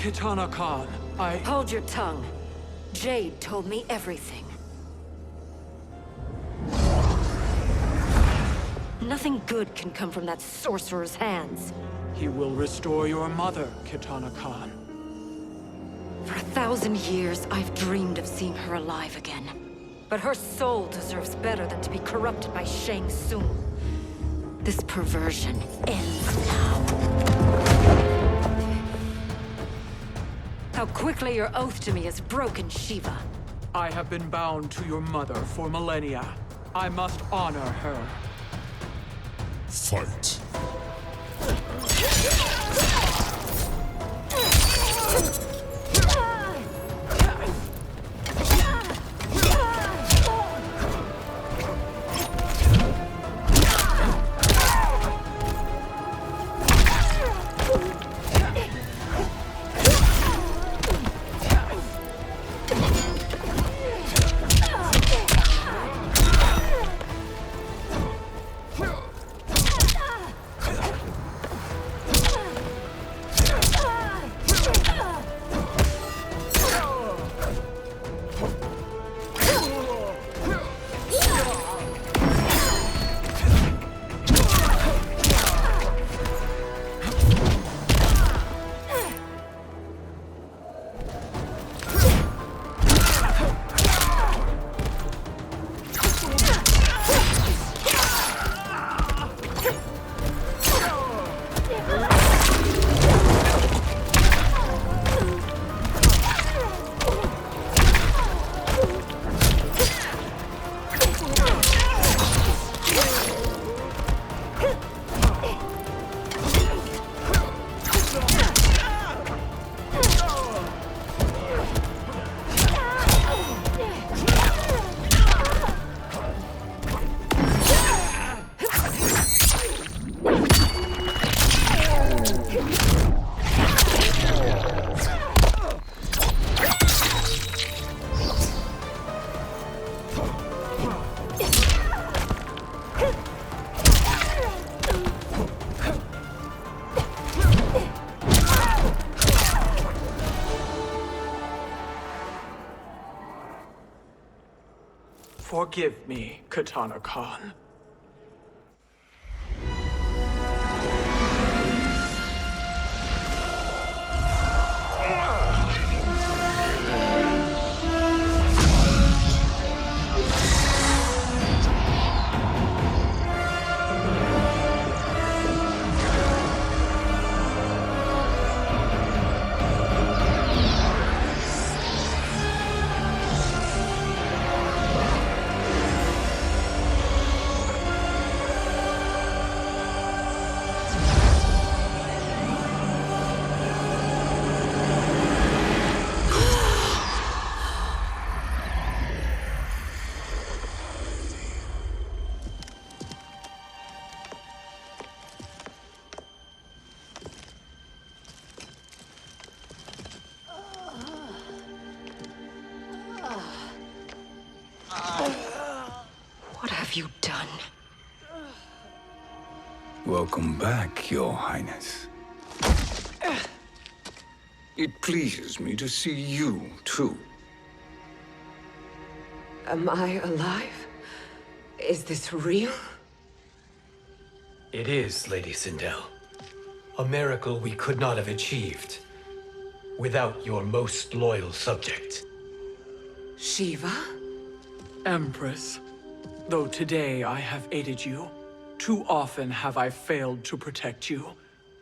Kitana Khan, Hold your tongue. Jade told me everything. Nothing good can come from that sorcerer's hands. He will restore your mother, Kitana Khan. For 1,000 years, I've dreamed of seeing her alive again. But her soul deserves better than to be corrupted by Shang Tsung. This perversion ends now. How quickly your oath to me is broken, Shiva. I have been bound to your mother for millennia. I must honor her. Fight. Forgive me, Kitana Khan. What have you done? Welcome back, Your Highness. It pleases me to see you, too. Am I alive? Is this real? It is, Lady Sindel. A miracle we could not have achieved without your most loyal subject. Shiva? Empress, though today I have aided you, too often have I failed to protect you.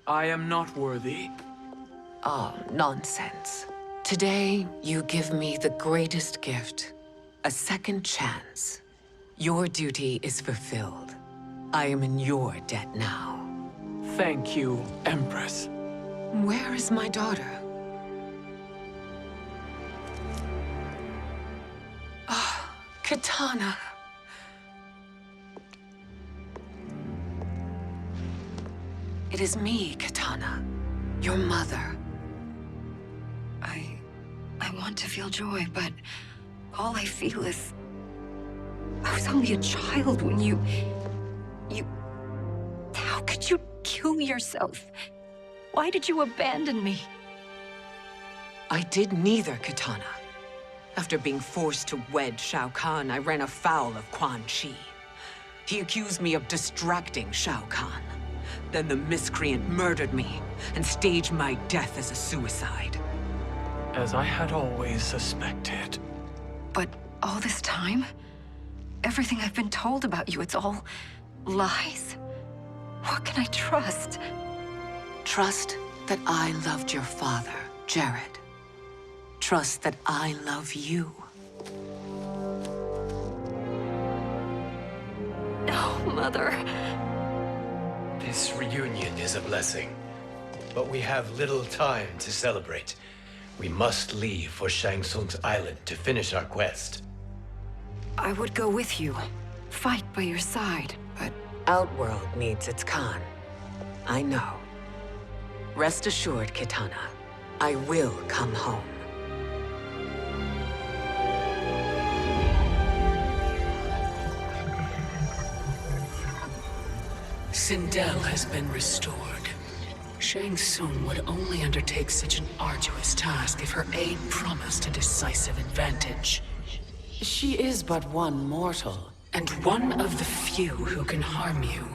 I am not worthy. Oh, nonsense. Today, you give me the greatest gift. A second chance. Your duty is fulfilled. I am in your debt now. Thank you, Empress. Where is my daughter? Ah, Kitana. It is me, Kitana. Your mother. I want to feel joy, but all I feel is... I was only a child when you... How could you kill yourself? Why did you abandon me? I did neither, Kitana. After being forced to wed Shao Kahn, I ran afoul of Quan Chi. He accused me of distracting Shao Kahn. Then the miscreant murdered me and staged my death as a suicide. As I had always suspected. But all this time? Everything I've been told about you, it's all lies? What can I trust? Trust that I loved your father, Jared. Trust that I love you. Oh, Mother. This reunion is a blessing, but we have little time to celebrate. We must leave for Shang Tsung's island to finish our quest. I would go with you. Fight by your side. But Outworld needs its Khan. I know. Rest assured, Kitana. I will come home. Sindel has been restored. Shang Tsung would only undertake such an arduous task if her aid promised a decisive advantage. She is but one mortal, and one of the few who can harm you.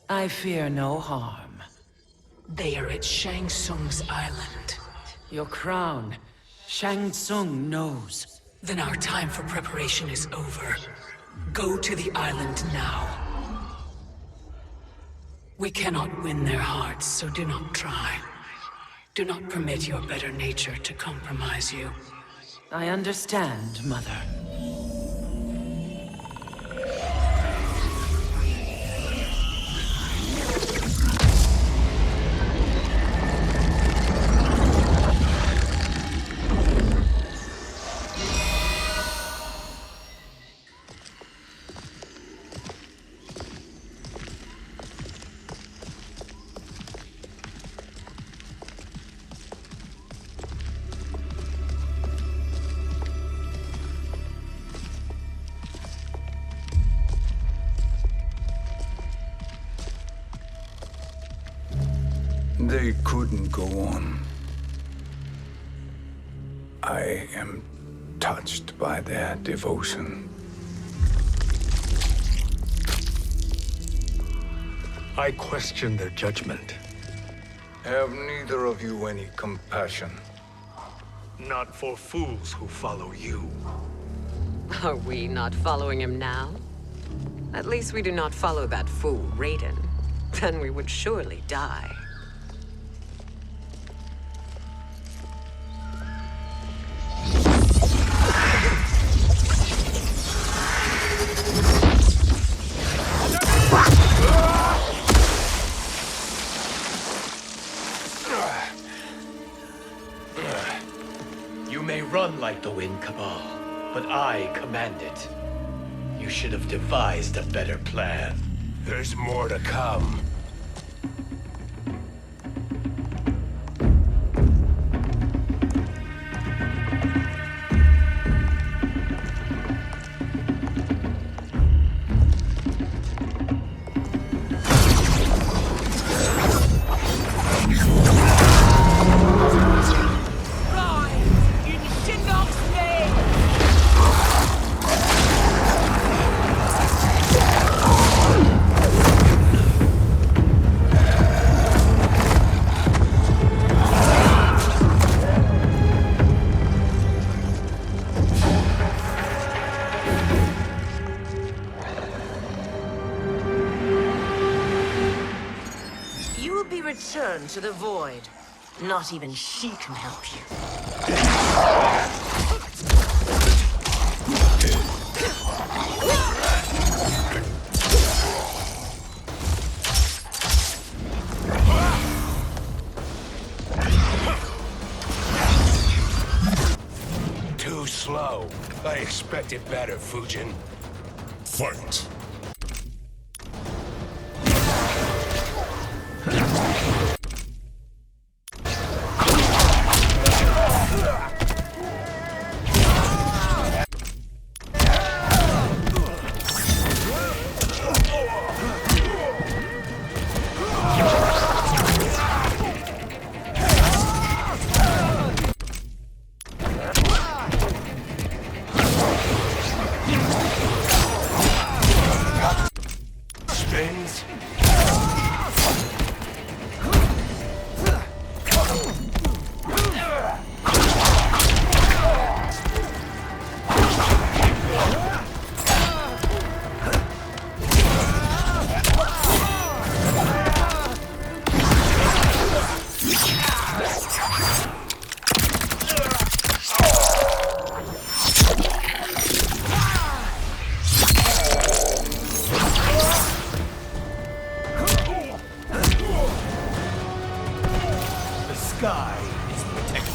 I fear no harm. They are at Shang Tsung's island. Your crown, Shang Tsung knows. Then our time for preparation is over. Go to the island now. We cannot win their hearts, so do not try. Do not permit your better nature to compromise you. I understand, Mother. They couldn't go on. I am touched by their devotion. I question their judgment. Have neither of you any compassion? Not for fools who follow you. Are we not following him now? At least we do not follow that fool, Raiden. Then we would surely die. You may run like the wind, Cabal, but I command it. You should have devised a better plan. There's more to come. Return to the void. Not even she can help you. Too slow. I expected better, Fujin. Fight! Fins? Sky is protected.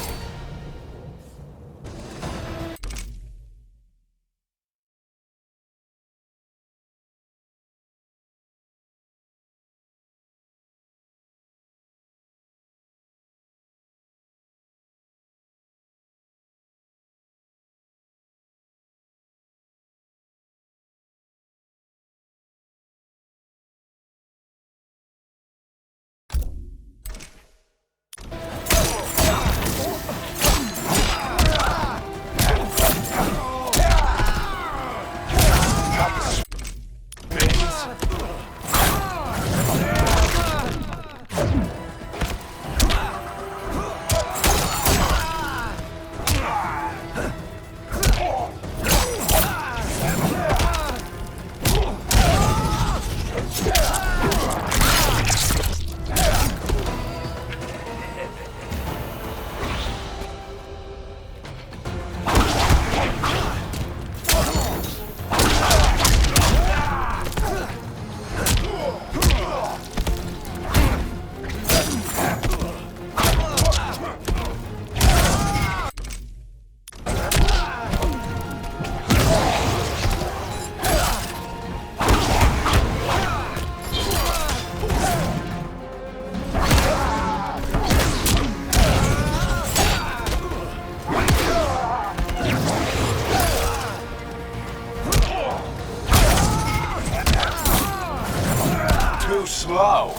Too slow.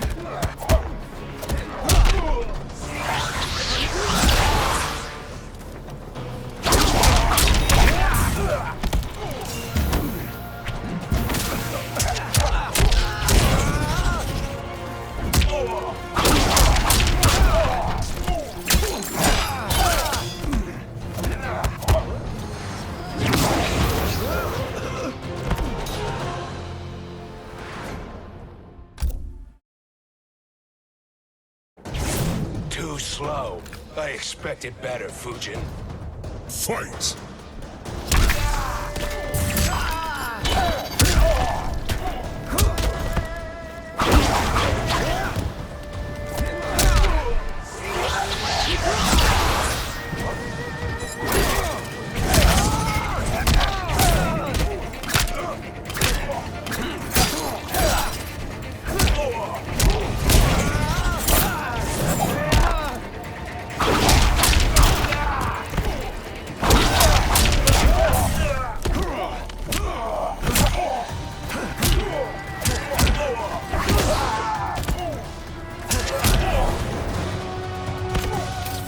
Too slow. I expected better, Fujin. Fight!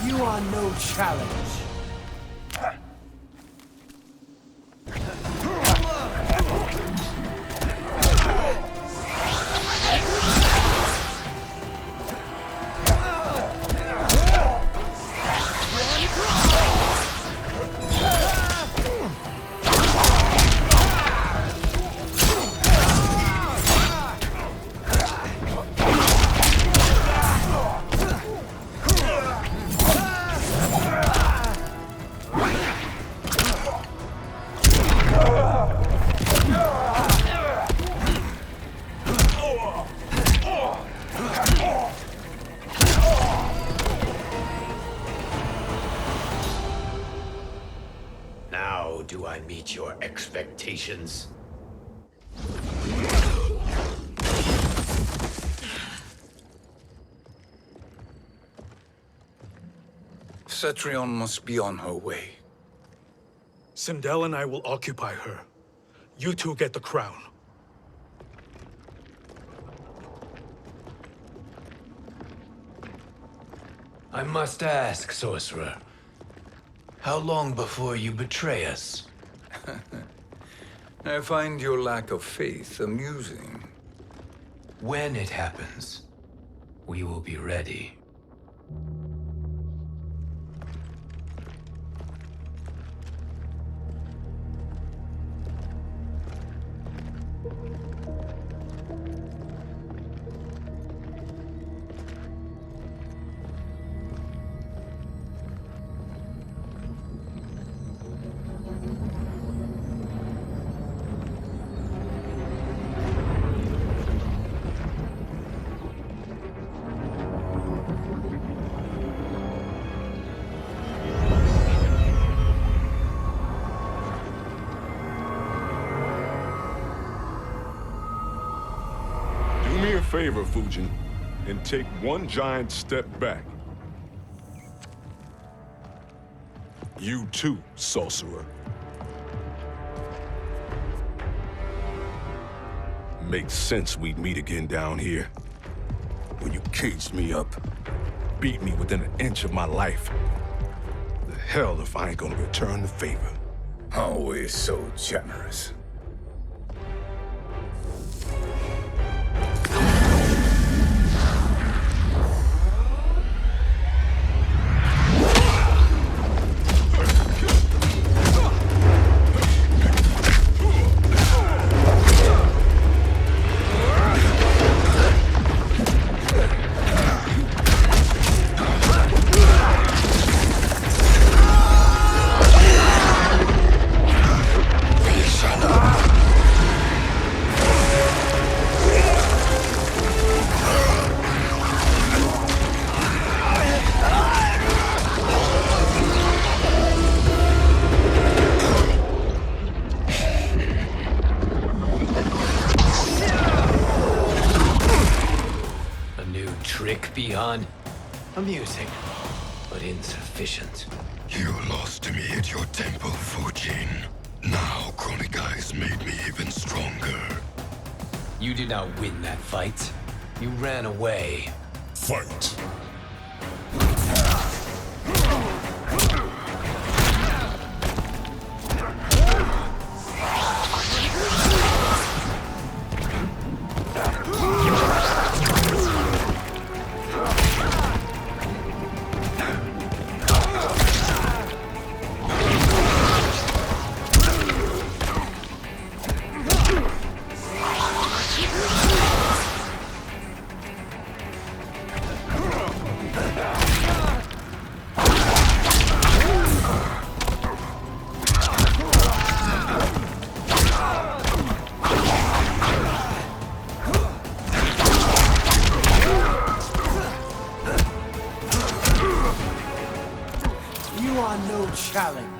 You are no challenge. Now do I meet your expectations? Cetrion must be on her way. Sindel and I will occupy her. You two get the crown. I must ask, sorcerer. How long before you betray us? I find your lack of faith amusing. When it happens, we will be ready. Do me a favor, Fujin, and take one giant step back. You too, sorcerer. Makes sense we'd meet again down here. When you caged me up, beat me within an inch of my life. The hell if I ain't gonna return the favor. Always so generous. Beyond amusing, but insufficient. You lost to me at your temple, Fujin. Now Chronic Eyes made me even stronger. You did not win that fight. You ran away. Fight! You are no challenge.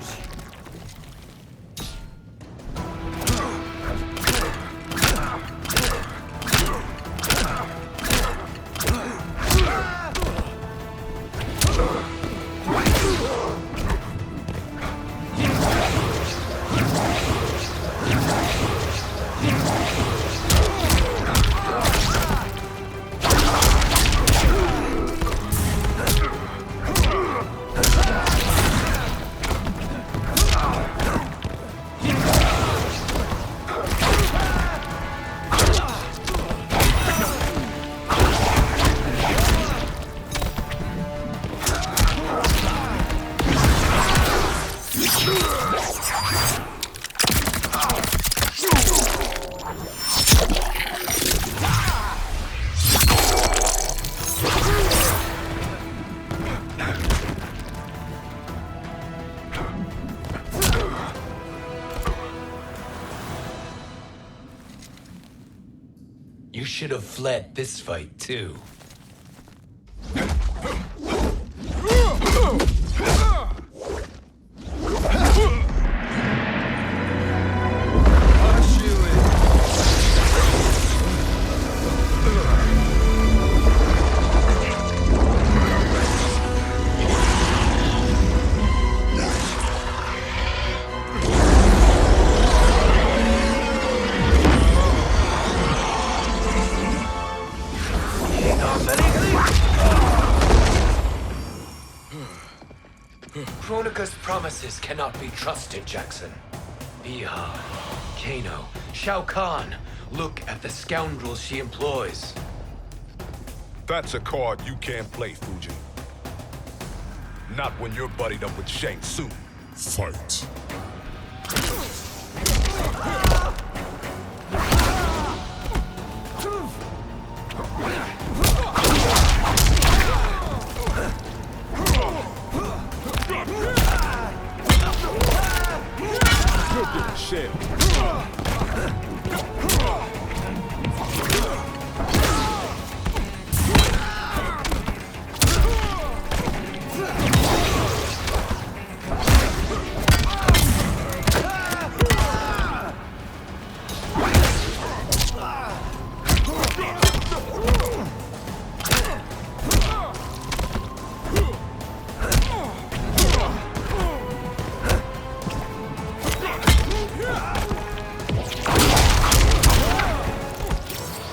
You should have fled this fight, too. Kronika's promises cannot be trusted, Jackson. Bihan, Kano, Shao Kahn, Look at the scoundrels she employs. That's a card you can't play, Fujin. Not when you're buddied up with Shang Tsung. Fight. You're getting shelled.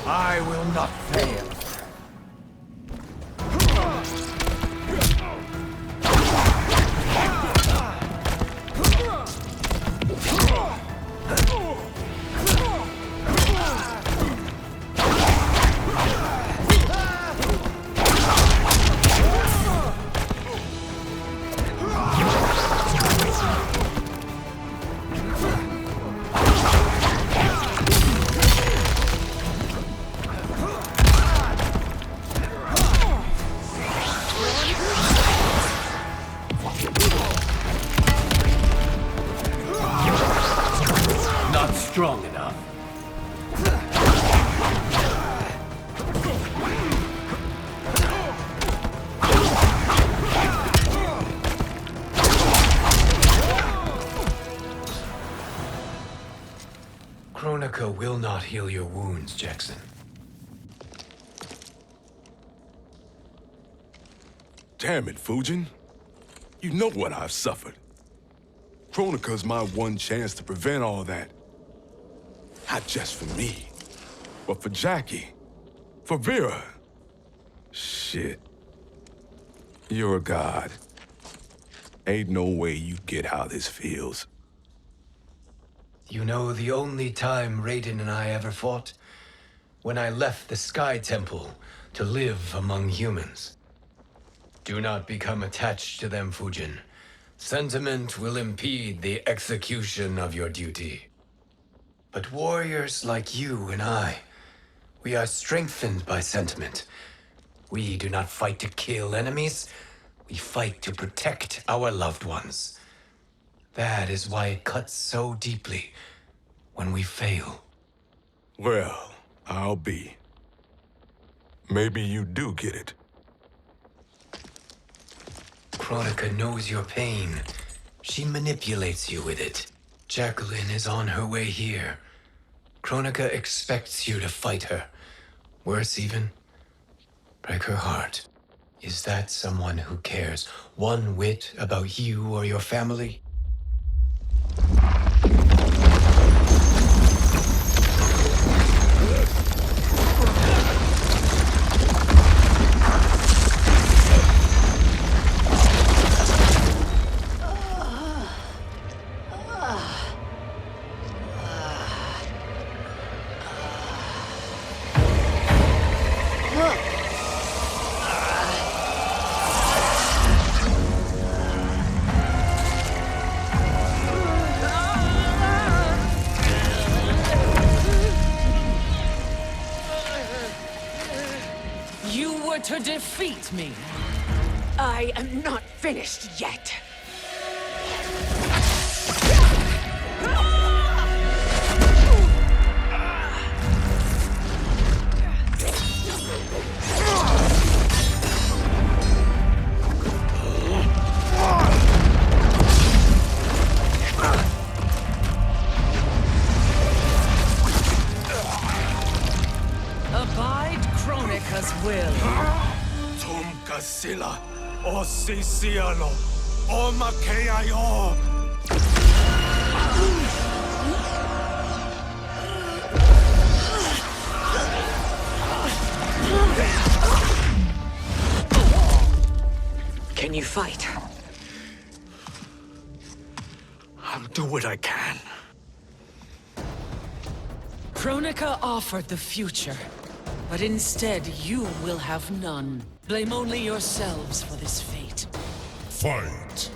I will not fail. Not strong enough. Kronika will not heal your wounds, Jackson. Damn it, Fujin. You know what I've suffered. Kronika's my one chance to prevent all that. Not just for me, but for Jackie, for Vera. Shit. You're a god. Ain't no way you get how this feels. You know the only time Raiden and I ever fought? When I left the Sky Temple to live among humans. Do not become attached to them, Fujin. Sentiment will impede the execution of your duty. But warriors like you and I, we are strengthened by sentiment. We do not fight to kill enemies. We fight to protect our loved ones. That is why it cuts so deeply when we fail. Well, I'll be. Maybe you do get it. Kronika knows your pain. She manipulates you with it. Jacqueline is on her way here. Kronika expects you to fight her. Worse even, break her heart. Is that someone who cares one whit about you or your family? You were to defeat me. I am not finished yet. Abide Kronika's will. Tum kasila, o sisialo, o makeayo. Can you fight? I'll do what I can. Kronika offered the future, but instead you will have none. Blame only yourselves for this fate. Fight!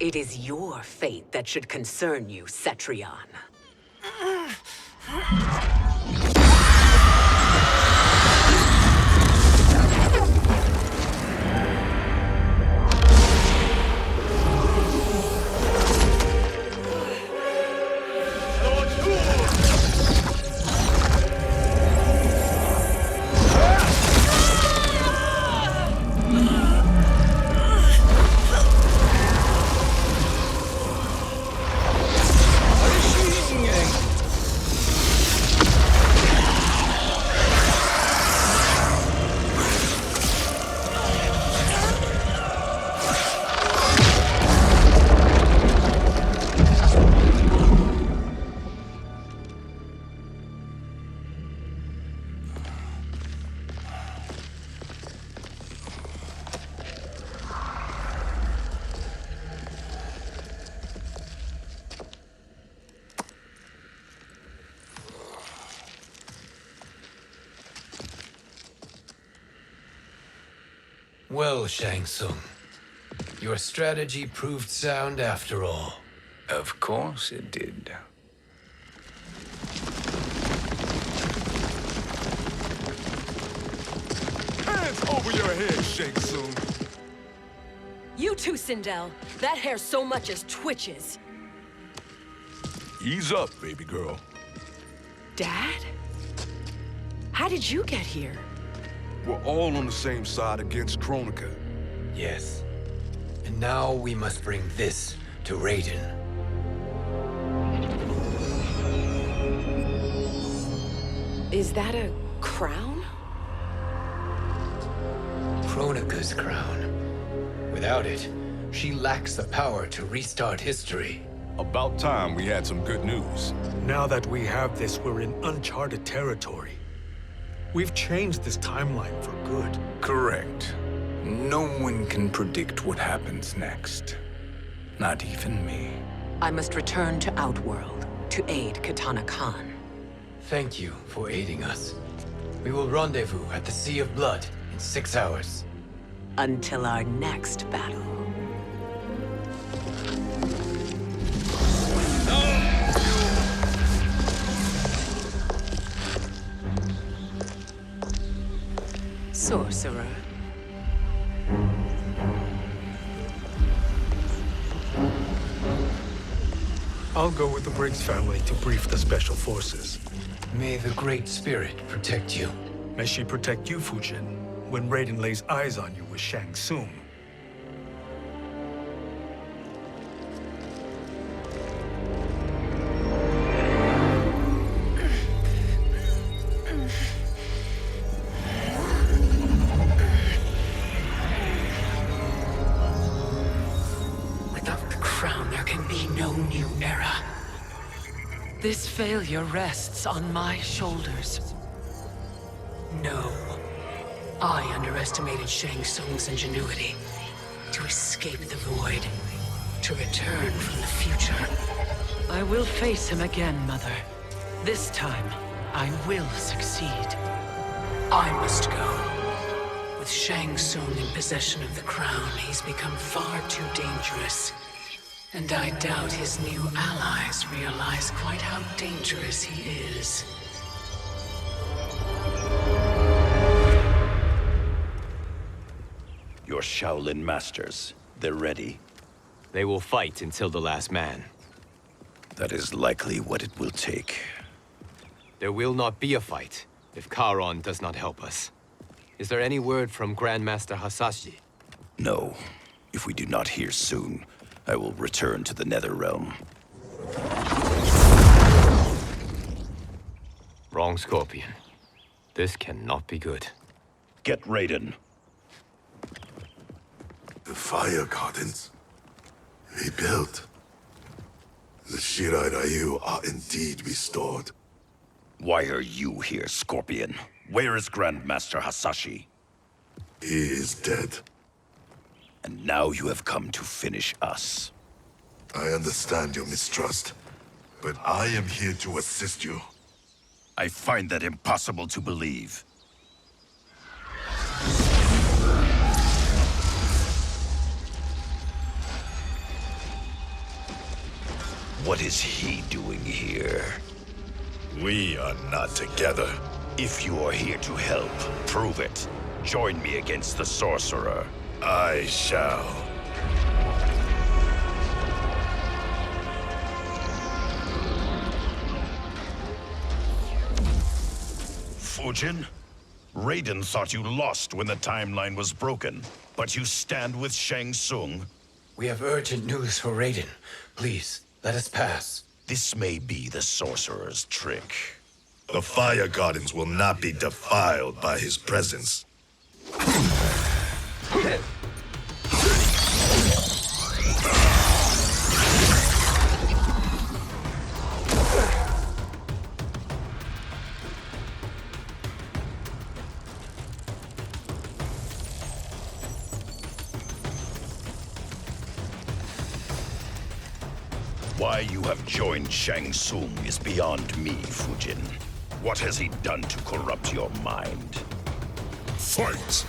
It is your fate that should concern you, Cetrion. Well, Shang Tsung, your strategy proved sound after all. Of course it did. Hands over your head, Shang Tsung. You too, Sindel. That hair so much as twitches. Ease up, baby girl. Dad? How did you get here? We're all on the same side against Kronika. Yes. And now we must bring this to Raiden. Is that a crown? Kronika's crown. Without it, she lacks the power to restart history. About time we had some good news. Now that we have this, we're in uncharted territory. We've changed this timeline for good. Correct. No one can predict what happens next. Not even me. I must return to Outworld to aid Katana Khan. Thank you for aiding us. We will rendezvous at the Sea of Blood in 6 hours. Until our next battle. Sorcerer. I'll go with the Briggs family to brief the Special Forces. May the Great Spirit protect you. May she protect you, Fujin, when Raiden lays eyes on you with Shang Tsung. This failure rests on my shoulders. No. I underestimated Shang Tsung's ingenuity. To escape the void. To return from the future. I will face him again, Mother. This time, I will succeed. I must go. With Shang Tsung in possession of the crown, he's become far too dangerous. And I doubt his new allies realize quite how dangerous he is. Your Shaolin masters, they're ready. They will fight until the last man. That is likely what it will take. There will not be a fight if Charon does not help us. Is there any word from Grandmaster Hasashi? No. If we do not hear soon, I will return to the Netherrealm. Wrong, Scorpion. This cannot be good. Get Raiden. The fire gardens. Rebuilt. The Shirai Ryu are indeed restored. Why are you here, Scorpion? Where is Grandmaster Hasashi? He is dead. And now you have come to finish us. I understand your mistrust, but I am here to assist you. I find that impossible to believe. What is he doing here? We are not together. If you are here to help, prove it. Join me against the sorcerer. I shall. Fujin? Raiden thought you lost when the timeline was broken, but you stand with Shang Tsung. We have urgent news for Raiden. Please, let us pass. This may be the sorcerer's trick. The fire gardens will not be defiled by his presence. Why you have joined Shang Tsung is beyond me, Fujin. What has he done to corrupt your mind? Fight!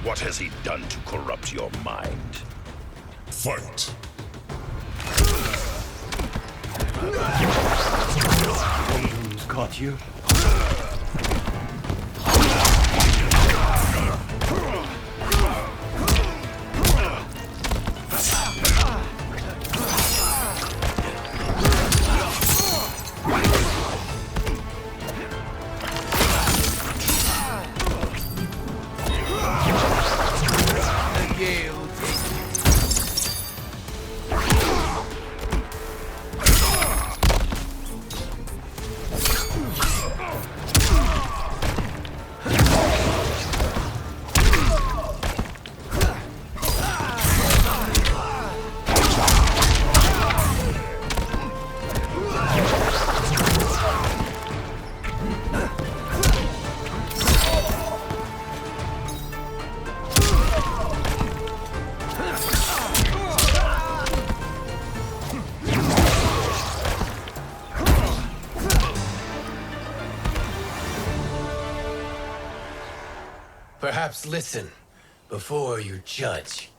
What has he done to corrupt your mind? Fight! Who's caught you? Perhaps listen before you judge.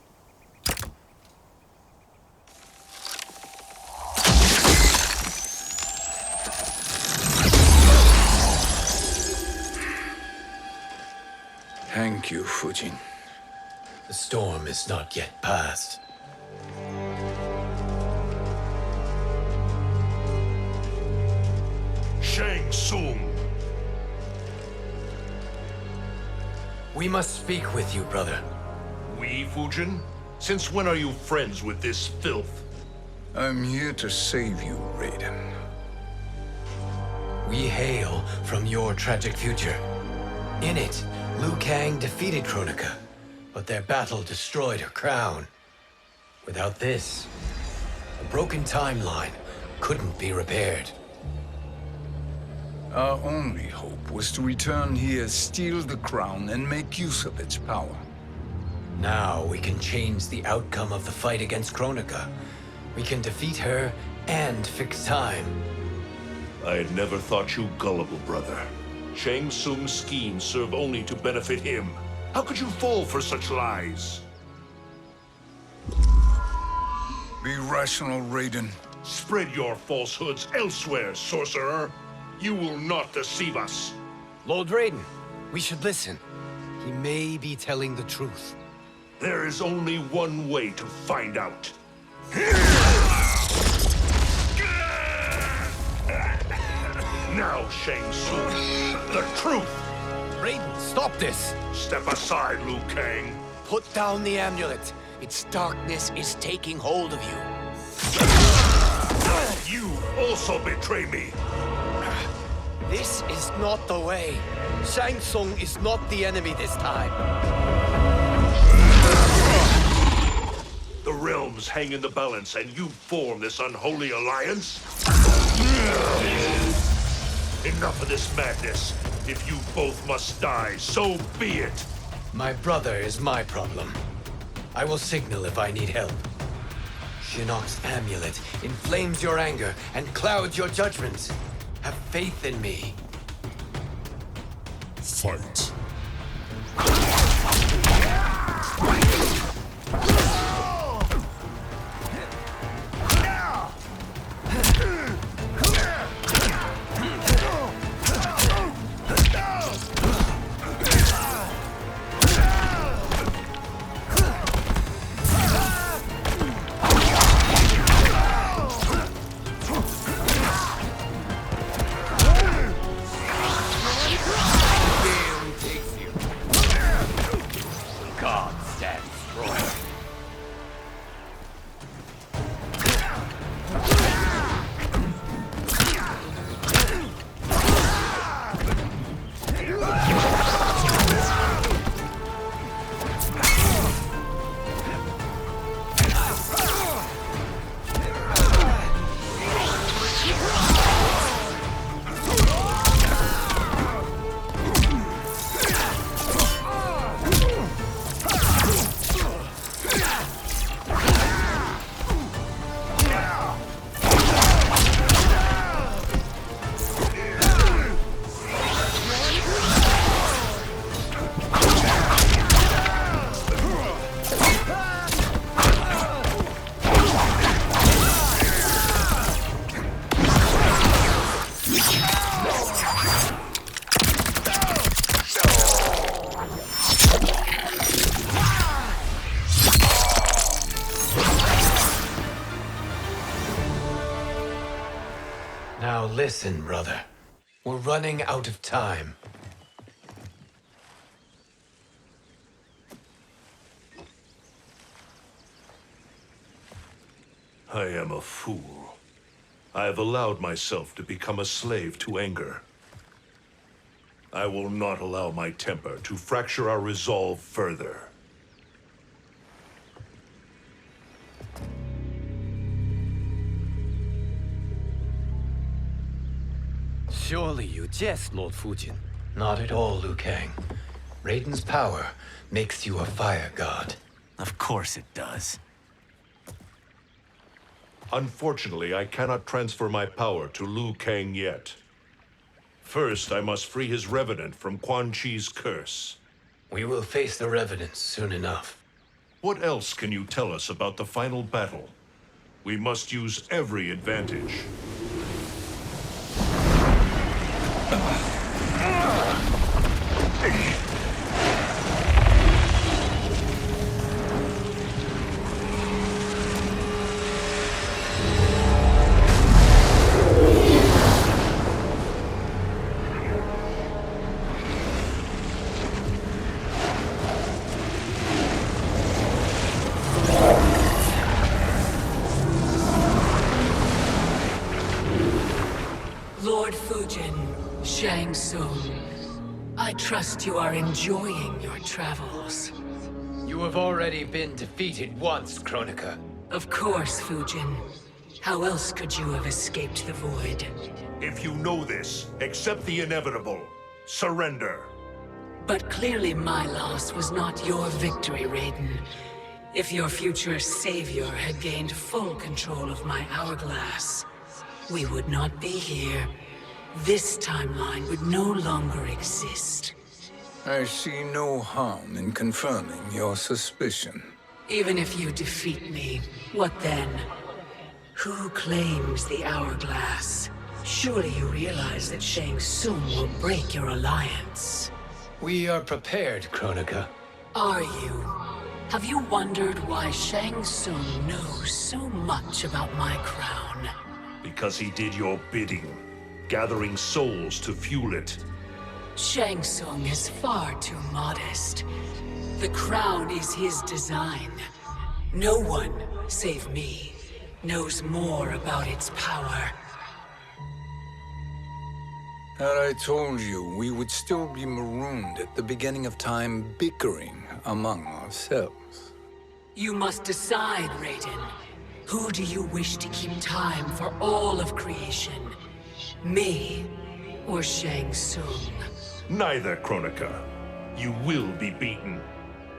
Thank you, Fujin. The storm is not yet past. Shang Tsung! We must speak with you, brother. We, Fujin? Since when are you friends with this filth? I'm here to save you, Raiden. We hail from your tragic future. In it, Liu Kang defeated Kronika, but their battle destroyed her crown. Without this, a broken timeline couldn't be repaired. Our only hope was to return here, steal the crown, and make use of its power. Now we can change the outcome of the fight against Kronika. We can defeat her and fix time. I had never thought you gullible, brother. Shang Tsung's schemes serve only to benefit him. How could you fall for such lies? Be rational, Raiden. Spread your falsehoods elsewhere, sorcerer. You will not deceive us. Lord Raiden, we should listen. He may be telling the truth. There is only one way to find out. Now, Shang Tsung, the truth! Raiden, stop this! Step aside, Liu Kang. Put down the amulet. Its darkness is taking hold of you. You also betray me. This is not the way. Shang Tsung is not the enemy this time. The realms hang in the balance, and you form this unholy alliance? Enough of this madness. If you both must die, so be it. My brother is my problem. I will signal if I need help. Shinnok's amulet inflames your anger and clouds your judgments. Have faith in me. Fight. Now listen, brother. We're running out of time. I am a fool. I have allowed myself to become a slave to anger. I will not allow my temper to fracture our resolve further. Surely you jest, Lord Fujin. Not at all, Liu Kang. Raiden's power makes you a fire god. Of course it does. Unfortunately, I cannot transfer my power to Liu Kang yet. First, I must free his revenant from Quan Chi's curse. We will face the Revenants soon enough. What else can you tell us about the final battle? We must use every advantage. Lord Fujin, Shang Tsung, I trust you are enjoying your travels. You have already been defeated once, Kronika. Of course, Fujin. How else could you have escaped the void? If you know this, accept the inevitable. Surrender. But clearly my loss was not your victory, Raiden. If your future savior had gained full control of my hourglass, we would not be here. This timeline would no longer exist. I see no harm in confirming your suspicion. Even if you defeat me, what then? Who claims the hourglass? Surely you realize that Shang Tsung will break your alliance. We are prepared, Kronika. Are you? Have you wondered why Shang Tsung knows so much about my crown? Because he did your bidding, gathering souls to fuel it. Shang Tsung is far too modest. The crown is his design. No one, save me, knows more about its power. Had I told you, we would still be marooned at the beginning of time, bickering among ourselves. You must decide, Raiden. Who do you wish to keep time for all of creation? Me or Shang Tsung? Neither, Kronika. You will be beaten.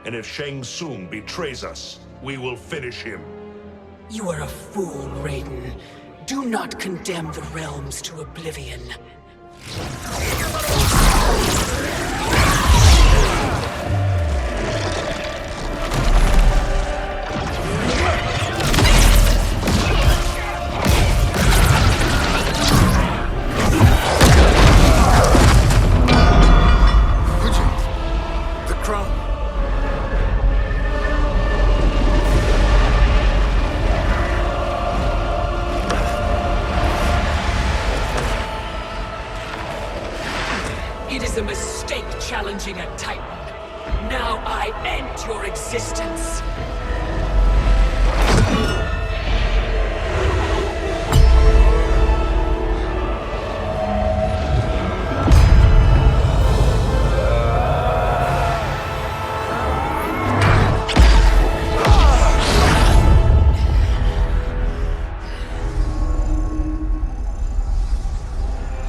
And if Shang Tsung betrays us, we will finish him. You are a fool, Raiden. Do not condemn the realms to oblivion. It is a mistake challenging a Titan. Now I end your existence.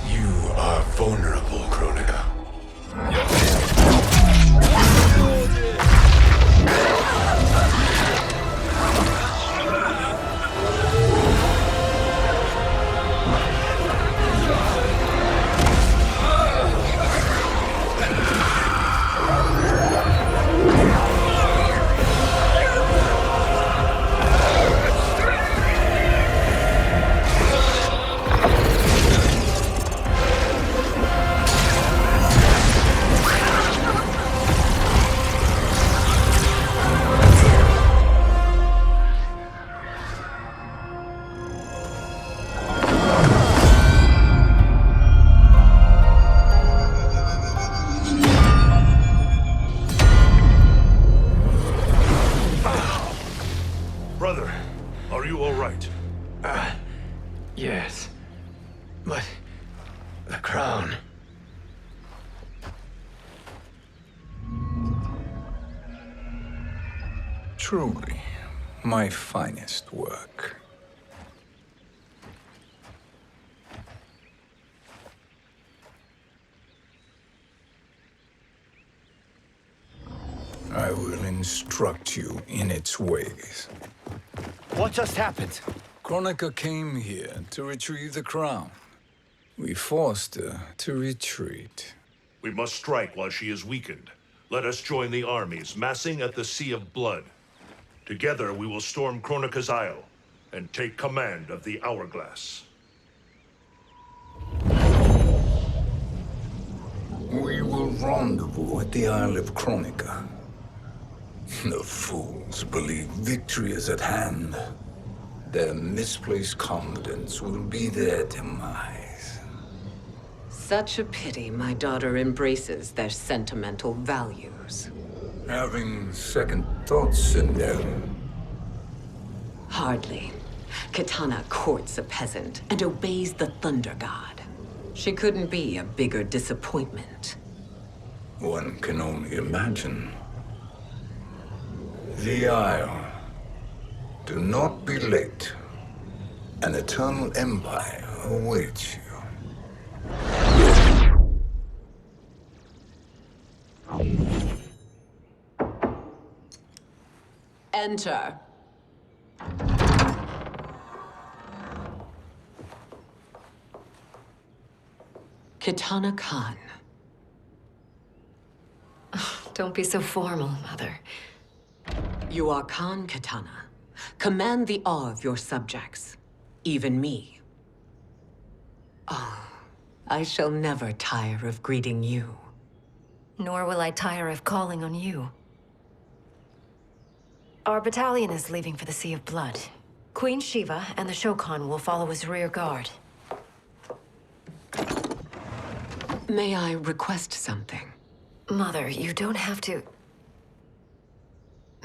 You are vulnerable, Kronika. Brother, are you all right? Yes. But... the crown... Truly, my finest work. I will instruct you in its ways. What just happened? Kronika came here to retrieve the crown. We forced her to retreat. We must strike while she is weakened. Let us join the armies massing at the Sea of Blood. Together we will storm Kronika's Isle and take command of the Hourglass. We will rendezvous at the Isle of Kronika. The fools believe victory is at hand. Their misplaced confidence will be their demise. Such a pity my daughter embraces their sentimental values. Having second thoughts, Sindel? Hardly. Kitana courts a peasant and obeys the Thunder God. She couldn't be a bigger disappointment. One can only imagine. The Isle. Do not be late. An eternal empire awaits you. Enter. Kitana Khan. Don't be so formal, Mother. You are Khan Kitana. Command the awe of your subjects, even me. Oh, I shall never tire of greeting you. Nor will I tire of calling on you. Our battalion is leaving for the Sea of Blood. Queen Shiva and the Shokan will follow as rear guard. May I request something? Mother, you don't have to...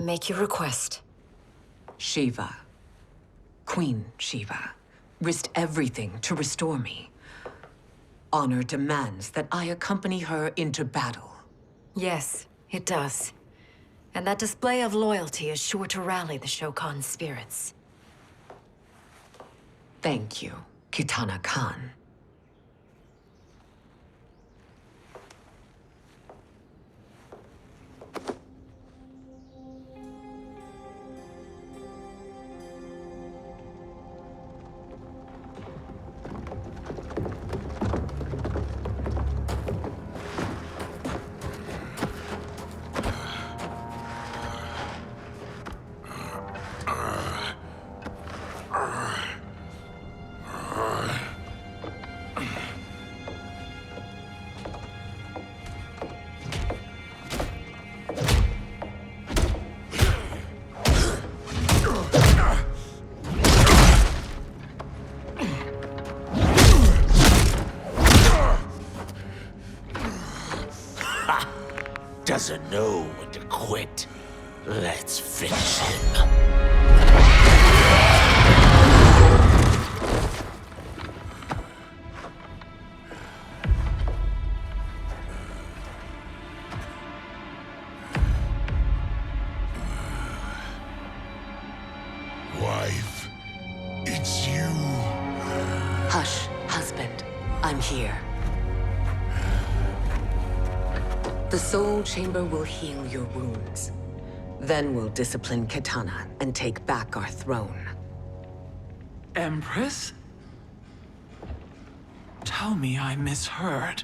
make your request. Shiva, Queen Shiva, risked everything to restore me. Honor demands that I accompany her into battle. Yes, it does. And that display of loyalty is sure to rally the Shokan's spirits. Thank you, Kitana Khan. Doesn't know when to quit. Let's finish him. Wife, it's you. Hush, husband. I'm here. The Soul Chamber will heal your wounds. Then we'll discipline Kitana and take back our throne. Empress? Tell me I misheard.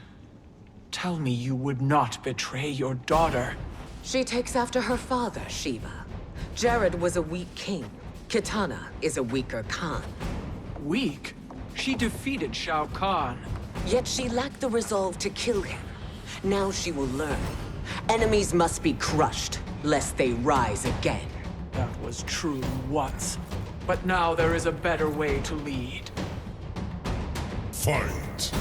Tell me you would not betray your daughter. She takes after her father, Shiva. Jared was a weak king. Kitana is a weaker Khan. Weak? She defeated Shao Kahn. Yet she lacked the resolve to kill him. Now she will learn. Enemies must be crushed, lest they rise again. That was true once. But now there is a better way to lead. Fight.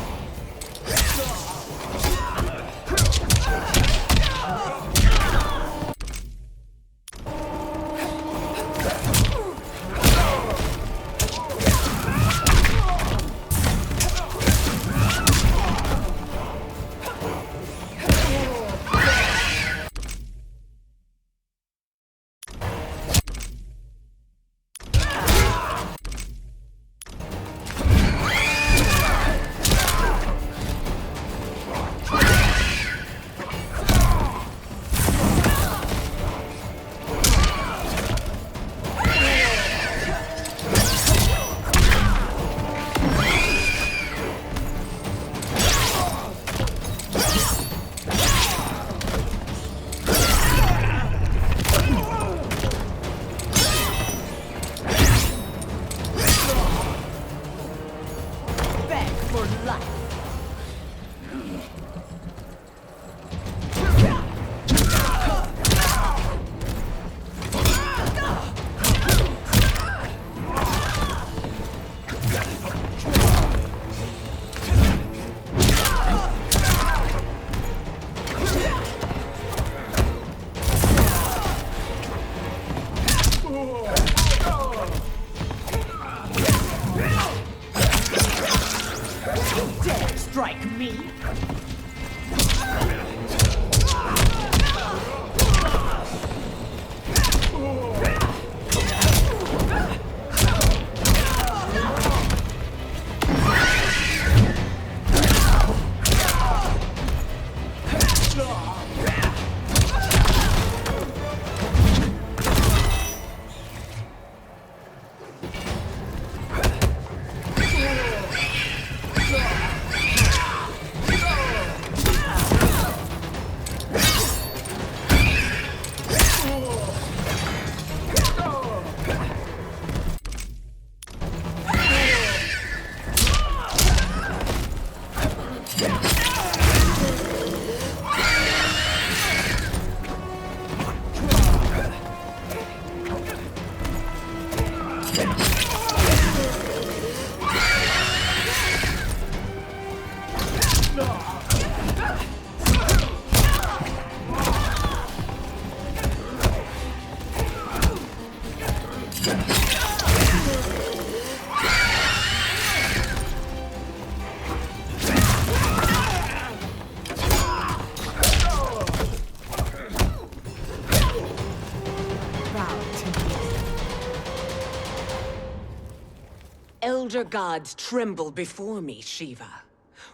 elder gods tremble before me, Shiva.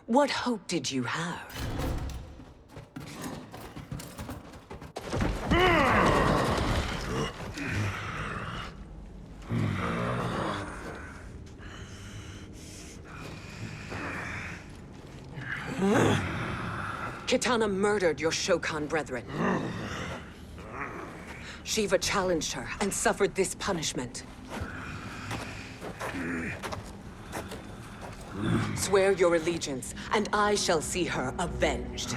What hope did you have? Kitana murdered your Shokan brethren. Shiva challenged her and suffered this punishment. Swear your allegiance, and I shall see her avenged.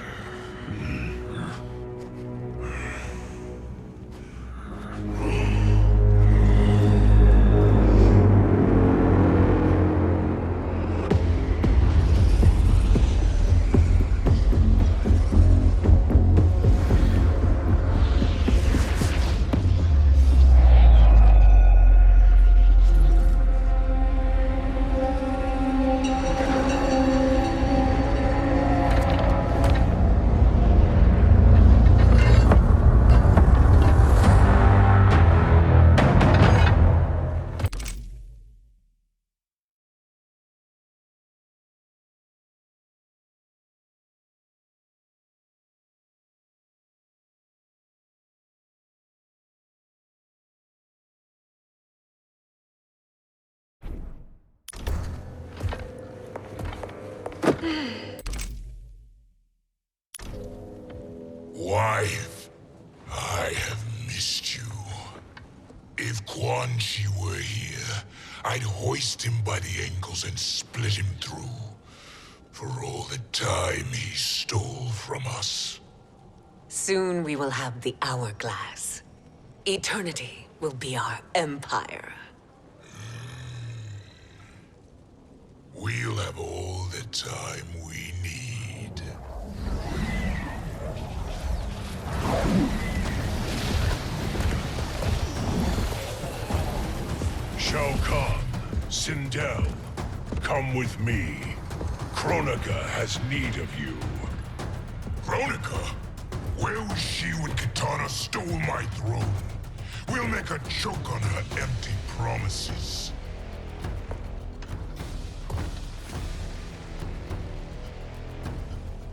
Wife, I have missed you. If Quan Chi were here, I'd hoist him by the ankles and split him through. For all the time he stole from us. Soon we will have the hourglass. Eternity will be our empire. We'll have all the time we need. Shao Kahn, Sindel, come with me. Kronika has need of you. Kronika? Where was she when Kitana stole my throne? We'll make a joke on her empty promises.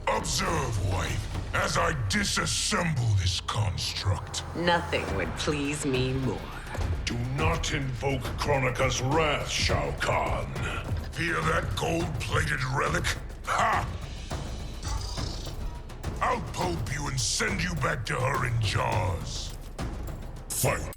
Observe, wife, as I disassemble this construct. Nothing would please me more. Do not invoke Kronika's wrath, Shao Kahn. Fear that gold-plated relic? Ha! I'll pulp you and send you back to her in jars. Fight.